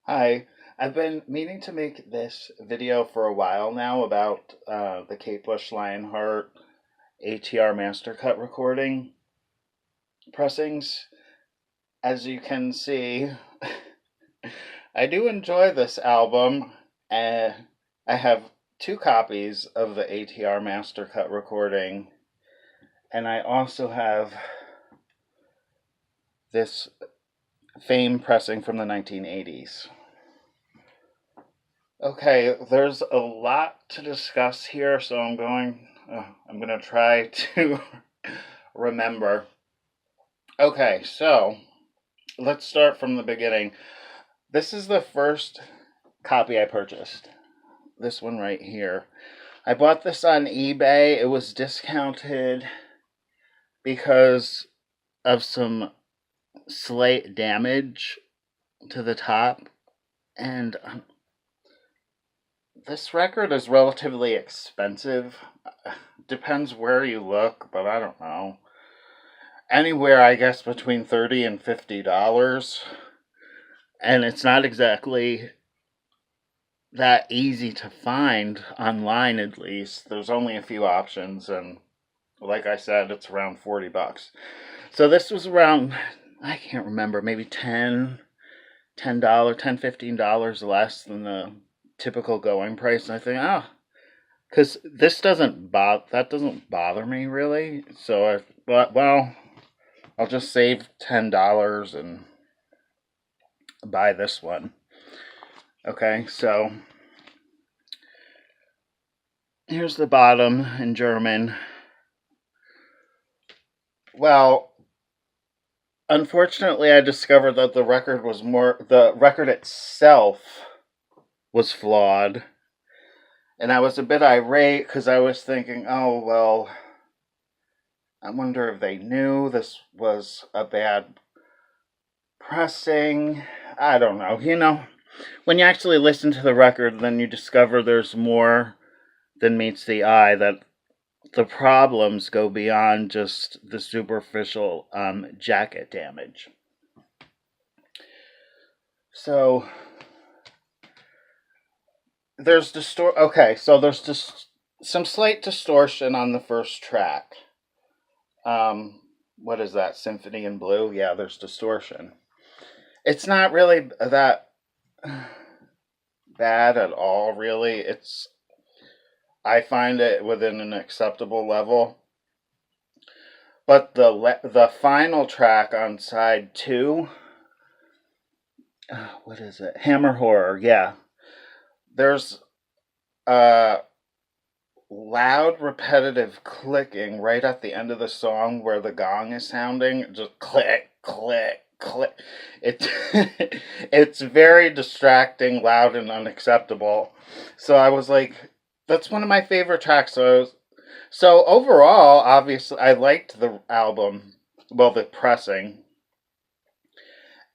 Hi, I've been meaning to make this video for a while now about the Kate Bush Lionheart ATR Mastercut recording pressings. As you can see, I do enjoy this album. Uh, I have two copies of the ATR Mastercut recording, and I also have this Fame pressing from the 1980s. Okay, there's a lot to discuss here, so I'm going to try to remember. Okay, so let's start from the beginning. This is the first copy I purchased. This one right here. I bought this on eBay. It was discounted because of some slight damage to the top, and this record is relatively expensive. Depends where you look, but I don't know. Anywhere, I guess, between $30 and $50. And it's not exactly that easy to find online, at least. There's only a few options, and like I said, it's around $40. So this was around, I can't remember, maybe $10, $15 less than the typical going price. And I think, because this doesn't bother me really. So I thought, well, I'll just save $10 and buy this one. Okay, so here's the bottom in German. Well, unfortunately, I discovered that the record itself was flawed. And I was a bit irate because I was thinking, oh, well, I wonder if they knew this was a bad pressing. I don't know. When you actually listen to the record, then you discover there's more than meets the eye, that the problems go beyond just the superficial jacket damage. So there's there's some slight distortion on the first track. What is that? Symphony in Blue? Yeah, there's distortion. It's not really that bad at all, really. I find it within an acceptable level. But the final track on side 2, what is it? Hammer Horror. Yeah, there's loud, repetitive clicking right at the end of the song where the gong is sounding. Just click, click, click. It's very distracting, loud, and unacceptable. So I was like, that's one of my favorite tracks. So overall, obviously, I liked the album. Well, the pressing.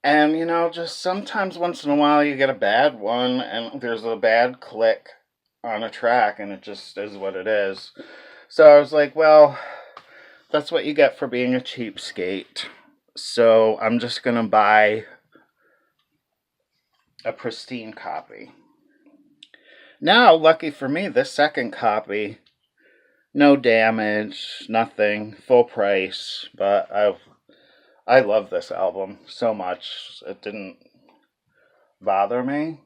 And, just sometimes once in a while you get a bad one and there's a bad click on a track and it just is what it is. So I was like, well, that's what you get for being a cheapskate. So I'm just going to buy a pristine copy. Now, lucky for me, this second copy, no damage, nothing, full price, but I love this album so much. It didn't bother me.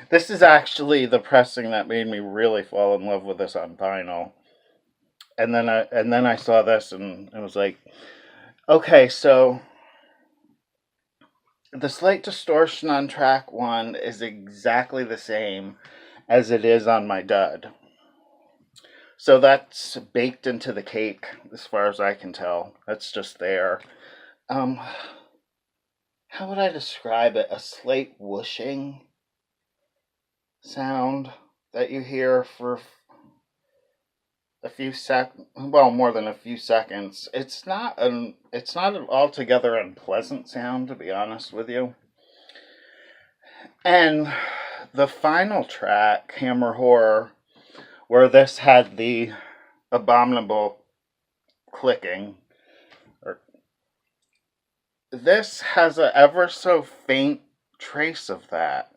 This is actually the pressing that made me really fall in love with this on vinyl. And then I saw this and I was like, okay, so the slight distortion on track 1 is exactly the same as it is on my dud. So that's baked into the cake as far as I can tell. That's just there. How would I describe it? A slight whooshing sound that you hear for a few more than a few seconds. It's not an altogether unpleasant sound, to be honest with you. And the final track, Hammer Horror, where this had the abominable clicking, this has a ever so faint trace of that.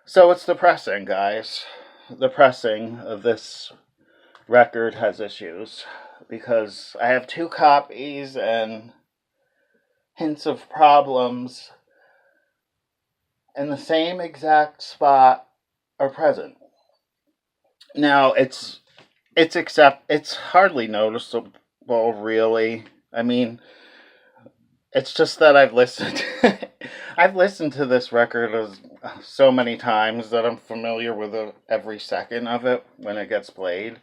So it's depressing, guys. The pressing of this record has issues because I have 2 copies and hints of problems in the same exact spot are present. Now it's hardly noticeable, really. I mean, it's just that I've listened to this record so many times that I'm familiar with every second of it when it gets played.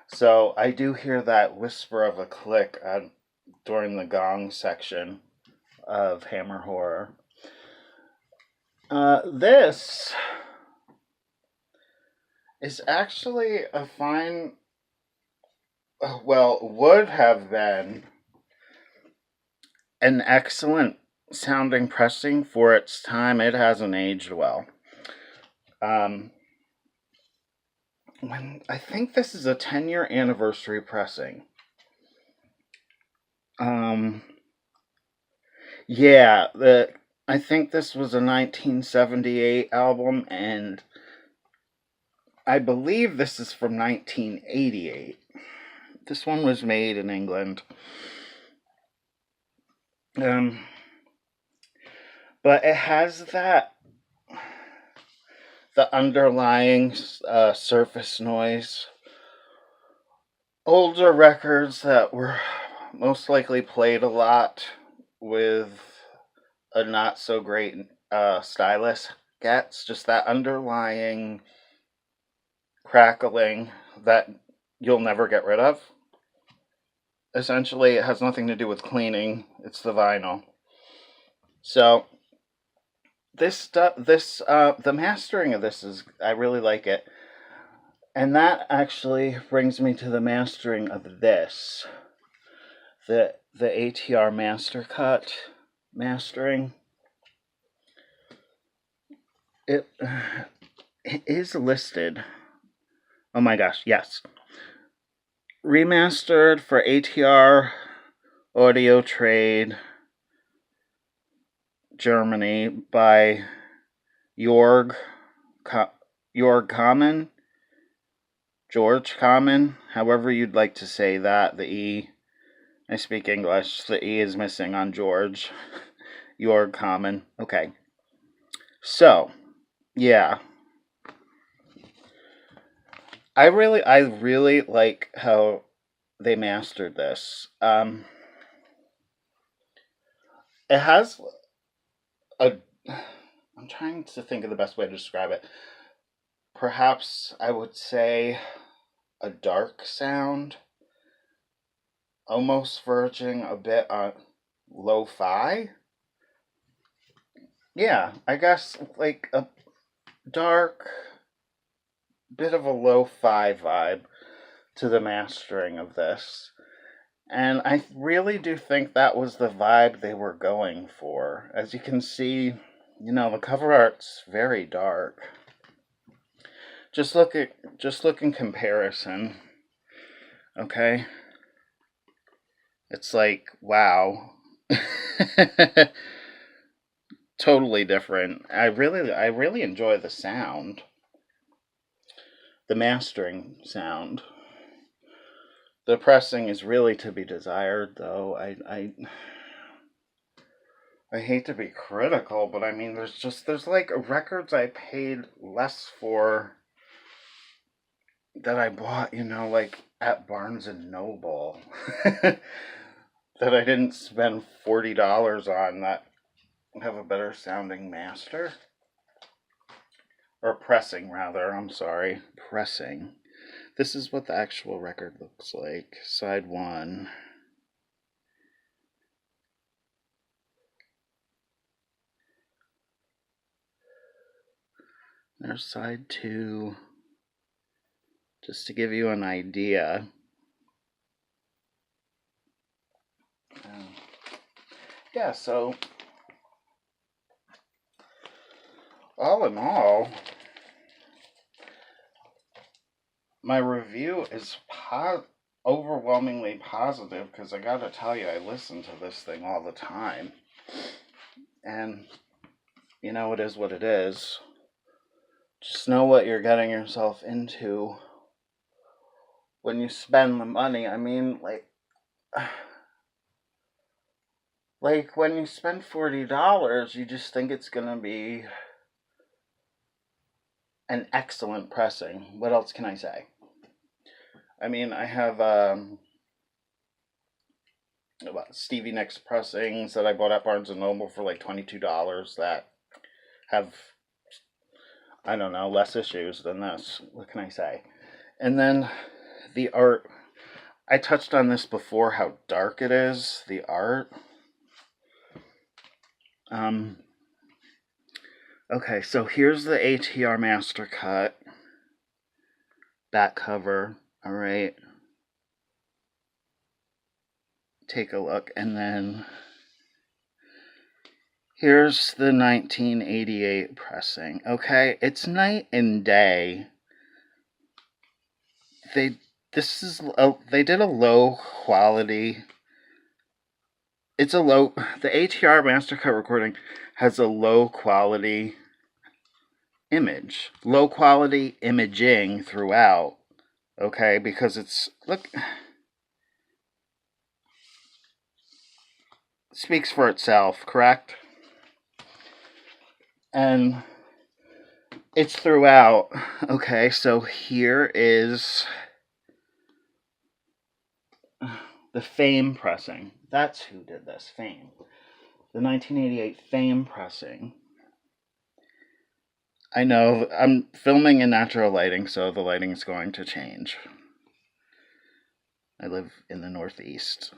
So I do hear that whisper of a click during the gong section of Hammer Horror. This is actually a fine, well, would have been an excellent sounding pressing for its time. It hasn't aged well. I think this is a 10-year anniversary pressing. Yeah, I think this was a 1978 album, and I believe this is from 1988. This one was made in England. But it has the underlying surface noise. Older records that were most likely played a lot with a not so great stylus gets just that underlying crackling that you'll never get rid of. Essentially, it has nothing to do with cleaning, it's the vinyl. So the mastering of this I really like it. And that actually brings me to the mastering of this. The ATR Mastercut mastering. It is listed. Oh my gosh, yes. Remastered for ATR Audio Trade Germany by Georg Kamen. George Kamen, however you'd like to say that. The E, I speak English. The E is missing on George. Georg Kamen. Okay. So, yeah. I really like how they mastered this. It has I'm trying to think of the best way to describe it. Perhaps I would say a dark sound, almost verging a bit on lo-fi. Yeah, I guess like a dark, bit of a lo-fi vibe to the mastering of this. And I really do think that was the vibe they were going for. As you can see, the cover art's very dark. Just look in comparison. Okay? It's like, wow. Totally different. I really enjoy the sound. The mastering sound. The pressing is really to be desired, though. I hate to be critical, but I mean, there's like records I paid less for that I bought, like at Barnes and Noble that I didn't spend $40 on that have a better sounding master. Or pressing, rather. I'm sorry. Pressing. This is what the actual record looks like. Side 1. There's side 2. Just to give you an idea. Yeah, so all in all, my review is overwhelmingly positive because I gotta tell you, I listen to this thing all the time. And, you know, it is what it is. Just know what you're getting yourself into when you spend the money. I mean, like when you spend $40, you just think it's going to be an excellent pressing. What else can I say? I mean, I have Stevie Nicks pressings that I bought at Barnes & Noble for like $22 that have, I don't know, less issues than this. What can I say? And then the art. I touched on this before, how dark it is, the art. Okay, so here's the ATR Mastercut back cover. All right. Take a look. And then here's the 1988 pressing. Okay, it's night and day. They did a low quality. The ATR Mastercut recording has a low quality image, low quality imaging throughout. Okay, because speaks for itself, correct? And it's throughout. Okay, so here is the Fame pressing. That's who did this, Fame. The 1988 Fame pressing. I know, I'm filming in natural lighting, so the lighting is going to change. I live in the Northeast.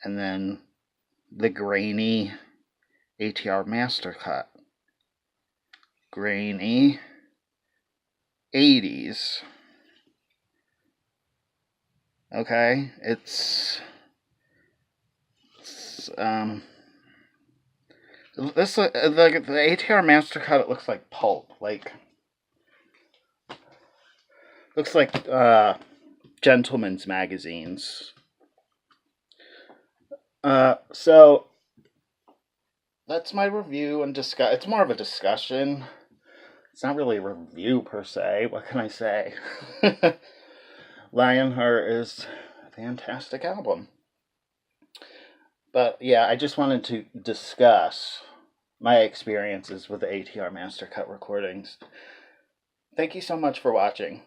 And then the grainy ATR Mastercut. Grainy 80s. Okay, this the ATR Mastercut, it looks like pulp, looks like gentlemen's magazines. So that's my review and discuss. It's more of a discussion. It's not really a review per se. What can I say? Lionheart is a fantastic album. But yeah, I just wanted to discuss my experiences with the ATR Mastercut recordings. Thank you so much for watching.